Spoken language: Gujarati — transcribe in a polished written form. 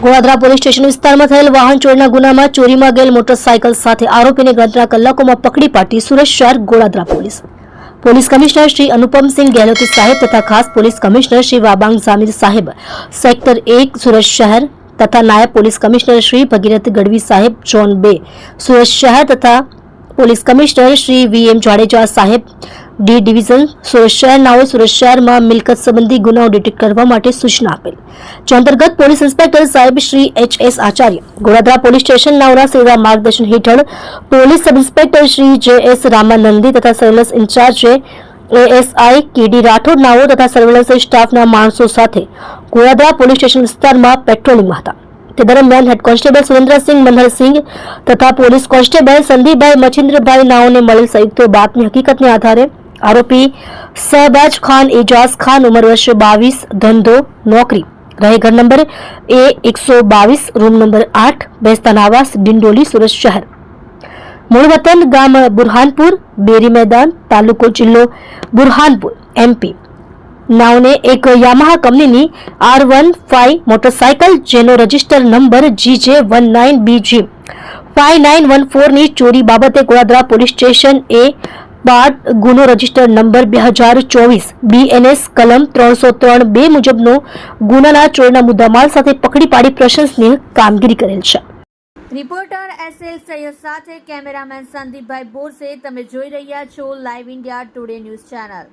ગોળાદરા પોલીસ સ્ટેશન વિસ્તારમાં થયેલ વાહન ચોરીના ગુનામાં ચોરીમાં ગયેલ મોટરસાયકલ સાથે આરોપીને ગણતરીના કલાકોમાં પકડી પાડી સુરત શહેર ગોળાદરા પોલીસ કમિશનર શ્રી અનુપમસિંહ ગેહલોતી સાહેબ તથા ખાસ પોલીસ કમિશનર શ્રી વાબાંગ જામીર સાહેબ સેક્ટર 1 સુરત શહેર તથા નાયબ પોલીસ કમિશનર શ્રી ભગીરથ ગઢવી સાહેબ ઝોન 2 સુરત શહેર તથા police commissioner Shri VM Jadeja સાહેબ ડી ડિવિઝન સુરત શહેરનાઓ સુરત શહેરમાં મિલકત સંબંધી ગુનાઓ ડિટેક્ટ કરવા માટે સૂચના આપેલ જે અંતર્ગત પોલીસ ઇન્સ્પેક્ટર સાહેબ શ્રી એચ.એસ. આચાર્ય ગોળાદરા પોલીસ સ્ટેશન નાઓના સેવા માર્ગદર્શન હેઠળ police sub inspector Shri J S. Ramanandi તથા surveillance incharge ASI KD Rathod નાઓ તથા સર્વેલન્સ સ્ટાફના માણસો સાથે ગોળાદરા પોલીસ સ્ટેશન વિસ્તારમાં પેટ્રોલિંગમાં હતા। તે દરમિયાન હેડ કોન્સ્ટેબલ સુરેન્દ્રસિંહ મનહરસિંહ તથા પોલીસ કોન્સ્ટેબલ સંદીપભાઈ મચિન્દ્રભાઈ નાઓને મળેલ સંયુક્ત બાતમી હકીકતને આધારે આરોપી શહબાજ ખાન એજાઝ ખાન ઉંમર વર્ષ 22 ધંધો નોકરી રહે ઘર number A122 room number 8 Bestan આવાસ ડિંડોલી સુરત શહેર મૂળ વતન ગામ બુરહાનપુર બેરી મેદાન તાલુકો જિલ્લો બુરહાનપુર MP નાઓને એક યામાહા કંપનીની R15 મોટરસાયકલ જેનો રજિસ્ટર નંબર GJ19BG 5914 ની ચોરી બાબતે ગોળાદરા પોલીસ સ્ટેશન એ બાદ ગુનો રજિસ્ટર નંબર 2024 BNS કલમ 303(2) મુજબનો ગુનાના ચોરીના મુદ્દામાલ સાથે પકડી પાડી પ્રશંસનીય કામગીરી કરેલ છે। રિપોર્ટર SL સૈયદ સાથે કેમેરામેન સંદીપભાઈ બોરસે તમે જોઈ રહ્યા છો live India today news channel.